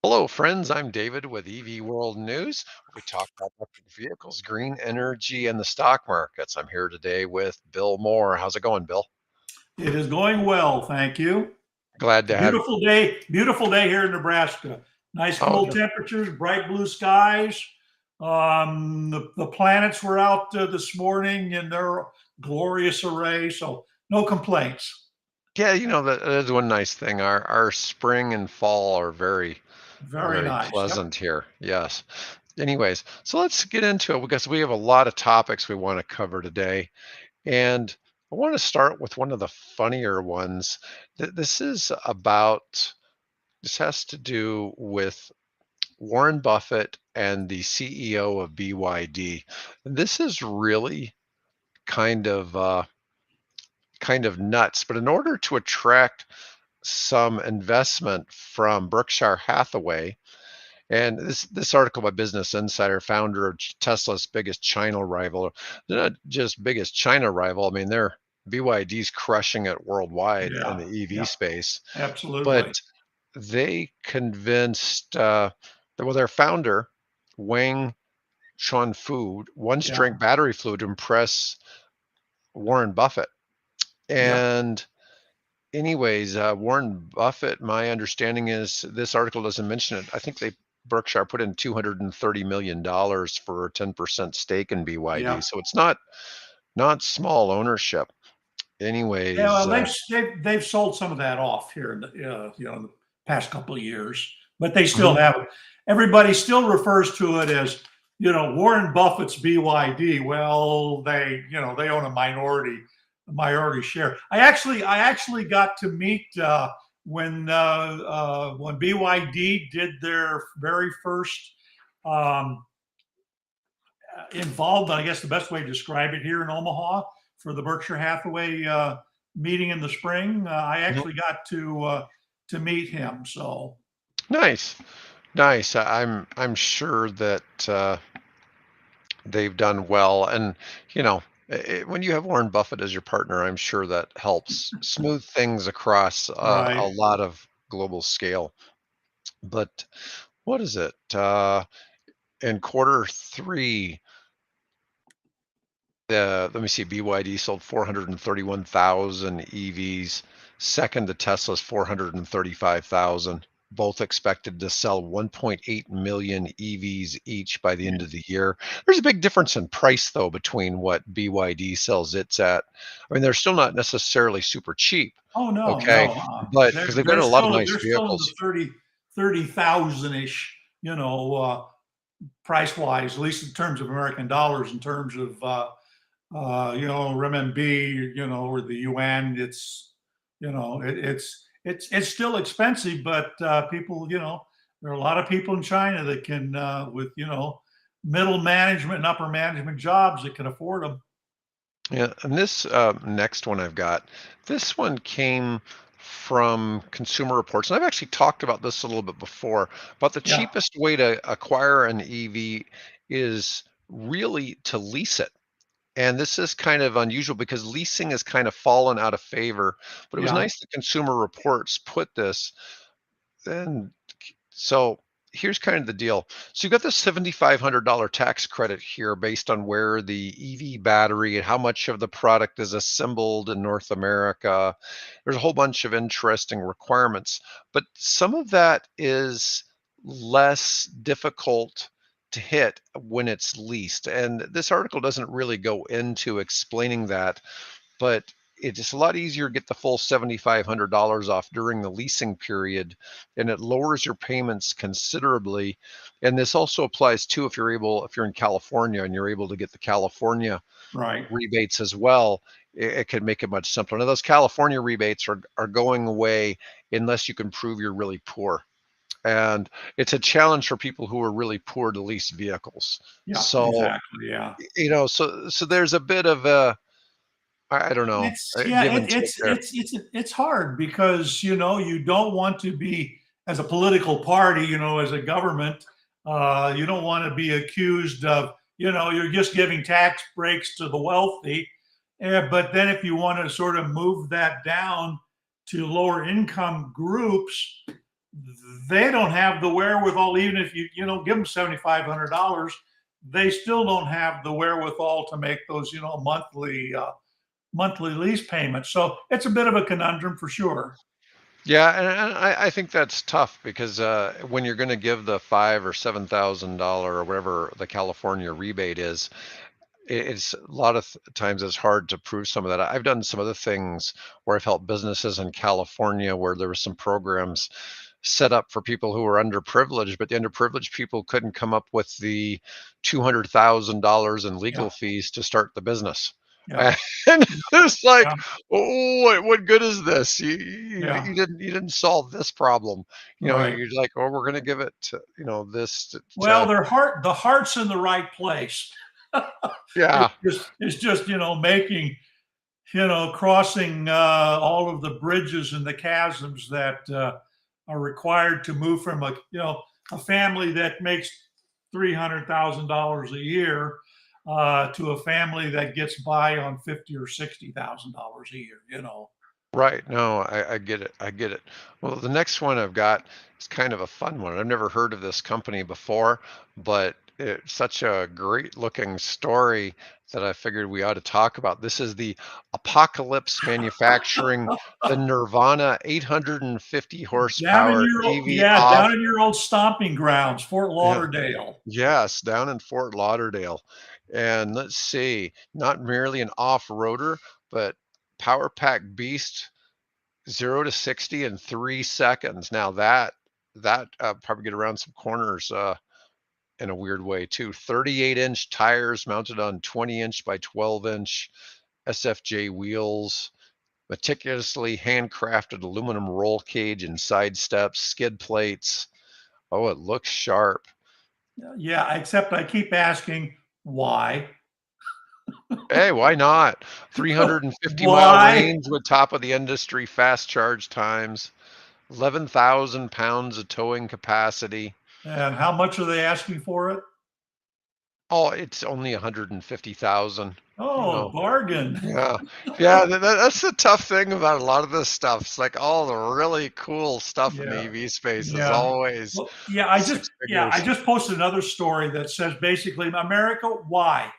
Hello, friends. I'm David with EV World News. We talk about electric vehicles, green energy, and the stock markets. I'm here today with Bill Moore. How's it going, Bill? It is going well, thank you. Glad It's to a have you. beautiful day here in Nebraska. Nice Oh, cool temperatures, bright blue skies. The planets were out this morning in their glorious array, so no complaints. yeah. That is one nice thing. Our spring and fall are very, Very very nice. Yep. pleasant here. Yes. Anyways, so let's get into it because we have a lot of topics we want to cover today. And I want to start with one of the funnier ones. This has to do with Warren Buffett and the CEO of BYD. This is really kind of uh, kind of nuts. But in order to attract some investment from Berkshire Hathaway, and this article by Business Insider, founder of Tesla's biggest China rival, they're not just biggest China rival. I mean, they're BYD's crushing it worldwide in Yeah. the EV Yeah. space. But Absolutely. they convinced their founder, Wang Chuanfu, once Yeah. drank battery fluid to impress Warren Buffett. Yep. And anyways, Warren Buffett, my understanding is this article doesn't mention it. I think Berkshire put in $230 million for a 10% stake in BYD. Yeah. So it's not small ownership. Yeah. Anyways, Well, they've sold some of that off here in in the past couple of years, but they still mhm, have it. Everybody still refers to it as Warren Buffett's BYD. Well, they own a minority share. I actually got to meet when BYD did their very first um, involvement. I guess the best way to describe it here in Omaha for the Berkshire Hathaway meeting in the spring. I mhm. actually got to meet him. So Nice, nice. I'm sure that they've done well. And, when you have Warren Buffett as your partner, I'm sure that helps smooth things across a right. lot of global scale. But what is it? In quarter three, let me see, BYD sold 431,000 EVs. Second to Tesla's 435,000. Both expected to sell 1.8 million EVs each by the end of the year. There's a big difference in price, though, between what BYD sells its at. I mean, they're still not necessarily super cheap, Oh no, okay, no. but because They're they've got they're a lot of still nice they're still in the vehicles. 30,000 ish. Price wise, at least in terms of American dollars, in terms of renminbi, or the yuan. It's still expensive, but people, there are a lot of people in China that can, with middle management and upper management jobs that can afford them. Yeah, and this next one I've got, this one came from Consumer Reports, and I've actually talked about this a little bit before, but the Yeah, cheapest way to acquire an EV is really to lease it. And this is kind of unusual because leasing has kind of fallen out of favor, but it was yeah, nice that Consumer Reports put this. And so here's kind of the deal. So you got this $7,500 tax credit here based on where the EV battery and how much of the product is assembled in North America. There's a whole bunch of interesting requirements, but some of that is less difficult to hit when it's leased. And this article doesn't really go into explaining that, but it's just a lot easier to get the full $7,500 off during the leasing period, and it lowers your payments considerably. And this also applies too if you're in California and you're able to get the California right. rebates as well. It can make it much simpler. Now, those California rebates are going away unless you can prove you're really poor. And it's a challenge for people who are really poor to lease vehicles. Yeah, So, exactly. Yeah. so there's a bit of a, I don't know, It's yeah, give and take there. it's hard because you don't want to be, as a political party, as a government, you don't want to be accused of you're just giving tax breaks to the wealthy. But then if you want to sort of move that down to lower income groups, they don't have the wherewithal. Even if you know give them $7,500, they still don't have the wherewithal to make those monthly lease payments. So it's a bit of a conundrum for sure. Yeah, and I think that's tough because when you're going to give the five or $7,000 or whatever the California rebate is, it's a lot of times it's hard to prove some of that. I've done some other things where I've helped businesses in California where there were some programs set up for people who were underprivileged, but the underprivileged people couldn't come up with the $200,000 in Yeah, legal fees to start the business. yeah, And it's like, yeah, oh, what good is this? yeah. You didn't solve this problem. You know, Right. you're like, oh, we're going to give it to, this Well, the heart's in the right place. yeah, It's just making crossing all of the bridges and the chasms that are required to move from a family that makes $300,000 a year to a family that gets by on $50,000 or $60,000 a year. right. No, I get it. I get it. Well, the next one I've got is kind of a fun one. I've never heard of this company before, but it's such a great looking story that I figured we ought to talk about. This is the Apocalypse Manufacturing, the Nirvana 850 horsepower EV off. Down in your old stomping grounds, Fort Yeah. Lauderdale. Yes, down in Fort Lauderdale. And let's see, not merely an off-roader, but power pack beast 0 to 60 in 3 seconds. Now that probably get around some corners in a weird way too. 38-inch tires mounted on 20-inch by 12-inch SFJ wheels, meticulously handcrafted aluminum roll cage and side steps, skid plates. Oh, it looks sharp. Yeah, except I keep asking why. Hey, why not? 350-mile Why? range with top of the industry fast charge times, 11,000 pounds of towing capacity. And how much are they asking for it? Oh, it's only 150,000, you Oh, know. bargain. Yeah. Yeah, that's the tough thing about a lot of this stuff. It's like all the really cool stuff in the Yeah. EV space is Yeah. always Well, six I figures. just posted another story that says basically, America, why?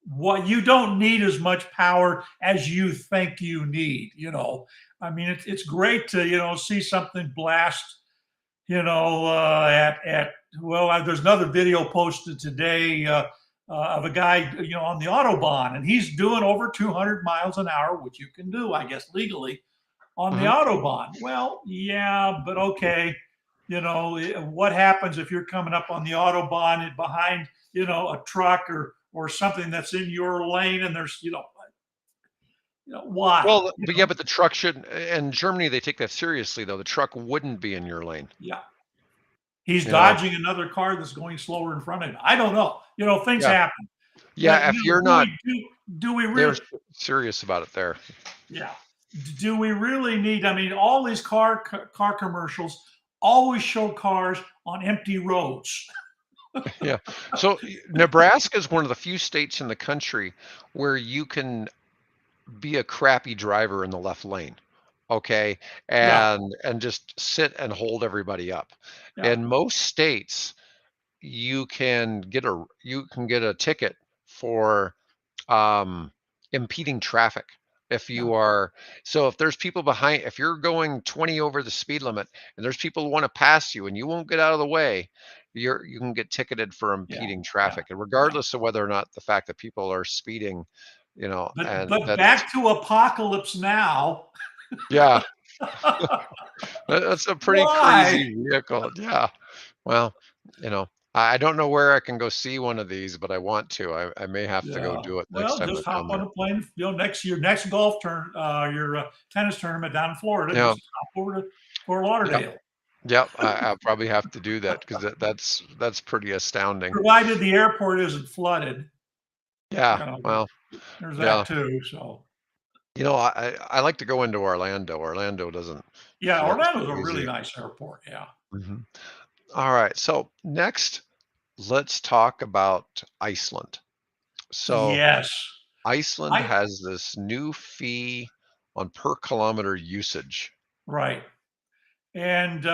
What you don't need as much power as you think you need. I mean, it's great to see something blast. At well, there's another video posted today of a guy on the autobahn, and he's doing over 200 miles an hour, which you can do, I guess, legally on the Mhm. autobahn. Well, yeah, but okay. What happens if you're coming up on the autobahn behind, a truck or something that's in your lane and there's, why? Well, but yeah, but the truck shouldn't. In Germany, they take that seriously, though. The truck wouldn't be in your lane. Yeah. He's You know. dodging another car that's going slower in front of him. I don't know. Things Yeah, happen. But yeah. If you're do not, we they're really? serious about it there. Yeah. Do we really need? I mean, all these car commercials always show cars on empty roads. Yeah. So Nebraska is one of the few states in the country where you can be a crappy driver in the left lane. Okay. Yeah. And just sit and hold everybody up. Yeah. In most states, you can get a ticket for um, impeding traffic. If Yeah. you are, so if there's people behind, if you're going 20 over the speed limit and there's people who want to pass you and you won't get out of the way, you can get ticketed for Yeah. impeding Yeah. traffic. And Yeah. regardless of whether or not the fact that people are speeding, and But that's, back to Apocalypse Now. yeah, that's a pretty Why? crazy vehicle. Yeah. Well, I don't know where I can go see one of these, but I want to. I may have to go Yeah. do it next Well, time just I'm hop down on there. a plane. Next golf turn, your tennis tournament down in Florida. Yeah. Just hop over to Fort Yep. Lauderdale. Yep. I'll probably have to do that because that's pretty astounding. Provided the airport isn't flooded, Yeah. Well, there's yeah. that too. So I like to go into Orlando. Orlando doesn't yeah, flood as Orlando's a really crazy. nice airport. Yeah. Mhm. All right. So next, let's talk about Iceland. So Yes. Iceland I has this new fee on per kilometer usage. Right. And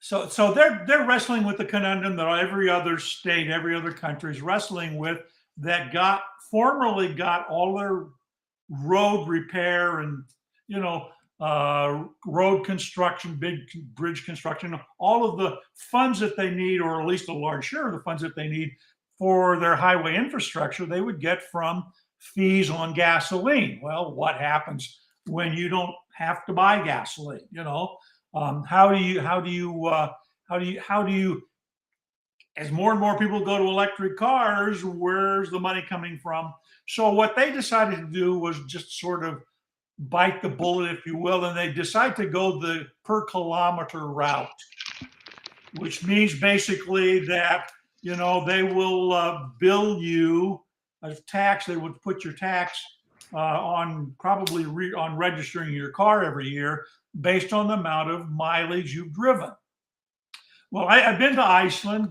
So they're wrestling with the conundrum that every other state, every other country is wrestling with, that formerly got all their road repair and, you know, road construction, big bridge construction, all of the funds that they need, or at least a large share of the funds that they need for their highway infrastructure, they would get from fees on gasoline. Well, what happens when you don't have to buy gasoline? How do you, as more and more people go to electric cars, where's the money coming from? So what they decided to do was just sort of bite the bullet, if you will, and they decide to go the per kilometer route, which means basically that, they will bill you a tax. They would put your tax on probably on registering your car every year based on the amount of mileage you've driven. Well, I've been to Iceland.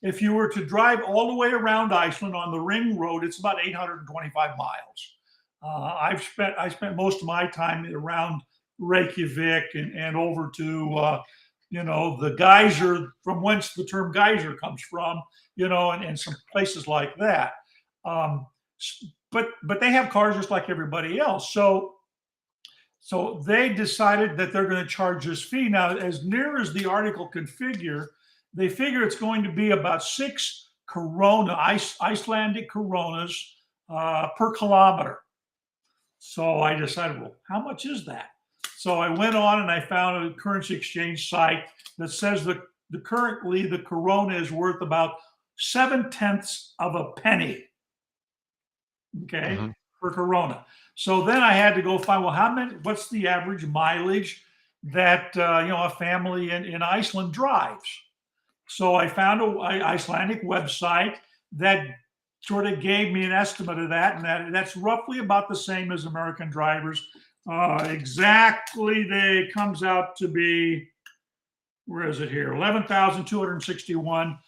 If you were to drive all the way around Iceland on the ring road, it's about 825 miles. I spent most of my time around Reykjavik and over to the geyser, from whence the term geyser comes from, and some places like that. But they have cars just like everybody else. So they decided that they're going to charge this fee. Now, as near as the article can figure, they figure it's going to be about 6 Icelandic coronas per kilometer. So I decided, well, how much is that? So I went on and I found a currency exchange site that says that currently the corona is worth about 7/10 of a penny. Okay. Mm-hmm. Per corona. So then I had to go find, well, what's the average mileage that a family in Iceland drives? So I found an Icelandic website that sort of gave me an estimate of that, and that's roughly about the same as American drivers. Exactly, comes out to be, where is it here? 11,261.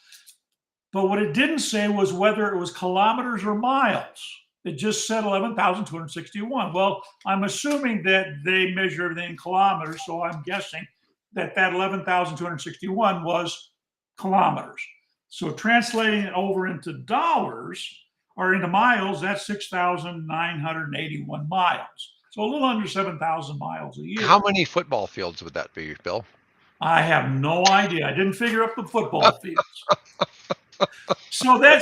But what it didn't say was whether it was kilometers or miles. It just said 11,261. Well, I'm assuming that they measure everything in kilometers, so I'm guessing that 11,261 was kilometers. So translating it over into dollars or into miles, that's 6,981 miles. So a little under 7,000 miles a year. How many football fields would that be, Bill? I have no idea. I didn't figure up the football fields. So then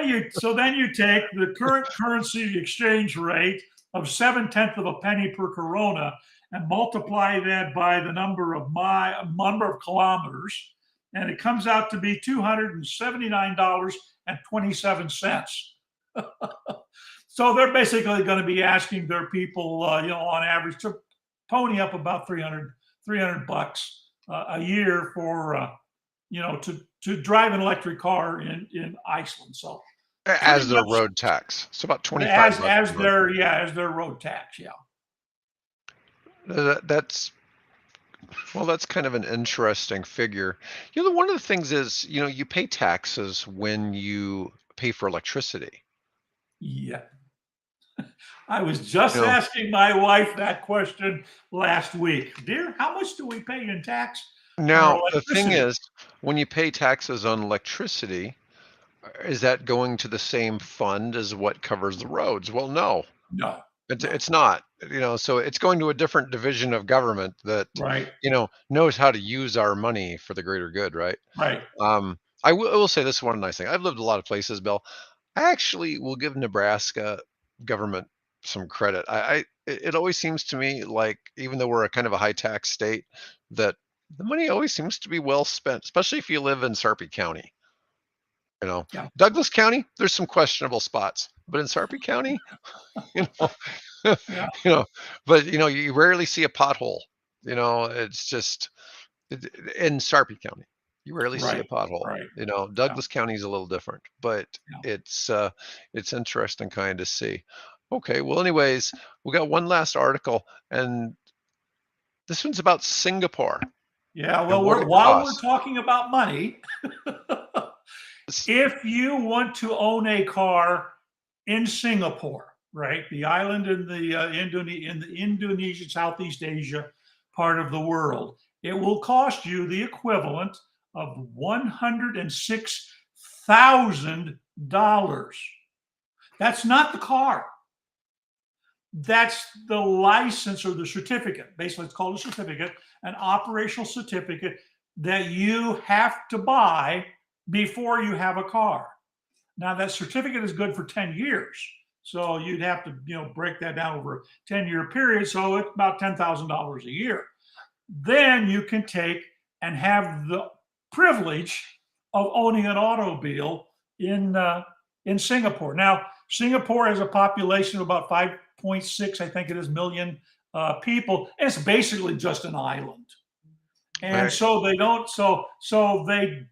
you take the current currency exchange rate of 7/10 of a penny per corona and multiply that by the number of kilometers, and it comes out to be $279.27. So they're basically going to be asking their people, on average, to pony up about $300 a year for, to drive an electric car in Iceland. So as their road tax, so about 25 as their road tax, yeah. That's kind of an interesting figure. One of the things is, you pay taxes when you pay for electricity. Yeah. I was just asking my wife that question last week. Dear, how much do we pay in tax? Now, the thing is, when you pay taxes on electricity, is that going to the same fund as what covers the roads? Well, no. It's not, so it's going to a different division of government that, knows how to use our money for the greater good, right? Right. I will say this one nice thing. I've lived a lot of places, Bill. I actually will give Nebraska government some credit. It always seems to me like, even though we're a kind of a high tax state, that the money always seems to be well spent, especially if you live in Sarpy County. Douglas County, there's some questionable spots, but in Sarpy County, but you rarely see a pothole. It's just in Sarpy County, you rarely see a pothole. Right. Douglas County is a little different, but it's interesting kind of see. Okay, well, anyways, we got one last article, and this one's about Singapore. Yeah, well, while we're talking about money, if you want to own a car in Singapore, right, the island in the Indonesia, Southeast Asia part of the world, it will cost you the equivalent of $106,000. That's not the car. That's the license or the certificate. Basically, it's called a certificate, an operational certificate that you have to buy before you have a car. Now, that certificate is good for 10 years. So you'd have to, break that down over a 10-year period. So it's about $10,000 a year. Then you can take and have the privilege of owning an automobile in Singapore. Now, Singapore has a population of about 5.6, I think it is, million people. And it's basically just an island, and Right. so they don't. So they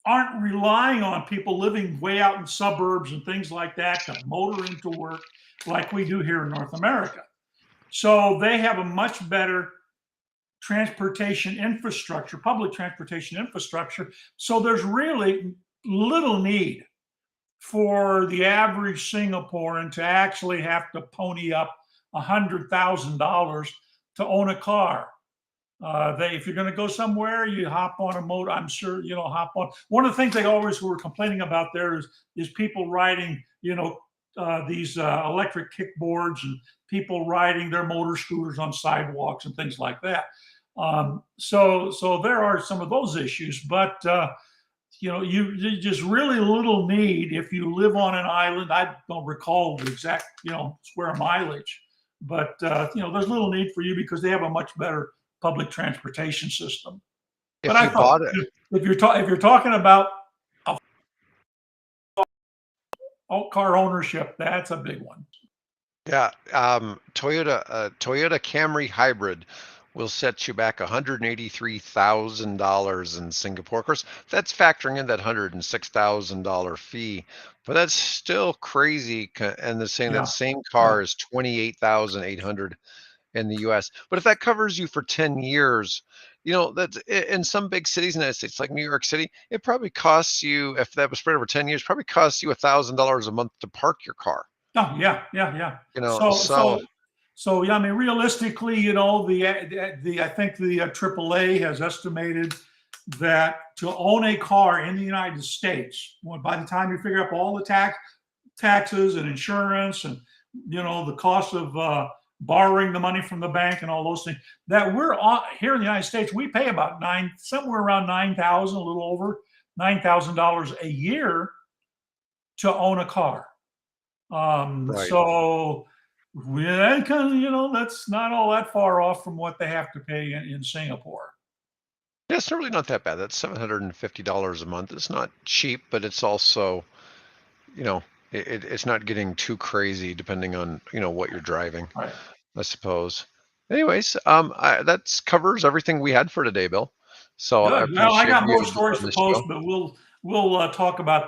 aren't relying on people living way out in suburbs and things like that to motor into work like we do here in North America. So they have a much better transportation infrastructure, public transportation infrastructure. So there's really little need for the average Singaporean to actually have to pony up $100,000 to own a car. If you're going to go somewhere, you hop on a motor. I'm sure hop on. One of the things they always were complaining about there is people riding these electric kickboards and people riding their motor scooters on sidewalks and things like that. So there are some of those issues, but you just really little need if you live on an island. I don't recall the exact square mileage, but there's little need for you because they have a much better public transportation system. But If I you thought bought it, if you're talking about car ownership, that's a big one. yeah, Toyota Camry hybrid will set you back $183,000 in Singapore. Of course, that's factoring in that $106,000 fee, but that's still crazy. And they're saying that Yeah, same yeah. car is 28,800 in the US. But if that covers you for 10 years, that's in some big cities in the United States, like New York City, it probably costs you, if that was spread over 10 years, probably costs you $1,000 a month to park your car. Oh, yeah, yeah, yeah. You know, So, so so, so, yeah. I mean, realistically, the I think the AAA has estimated that to own a car in the United States, by the time you figure up all the taxes and insurance and the cost of borrowing the money from the bank and all those things, that we're here in the United States, we pay about somewhere around 9,000, a little over $9,000 a year to own a car. right. So that kind of, that's not all that far off from what they have to pay in Singapore. Yeah, it's really not that bad. That's $750 a month. It's not cheap, but it's also, you know, it's not getting too crazy depending on, what you're driving, Right. I suppose. Anyways, that covers everything we had for today, Bill. So I Good. Well, I appreciate got more you stories on to the post, show. but we'll talk about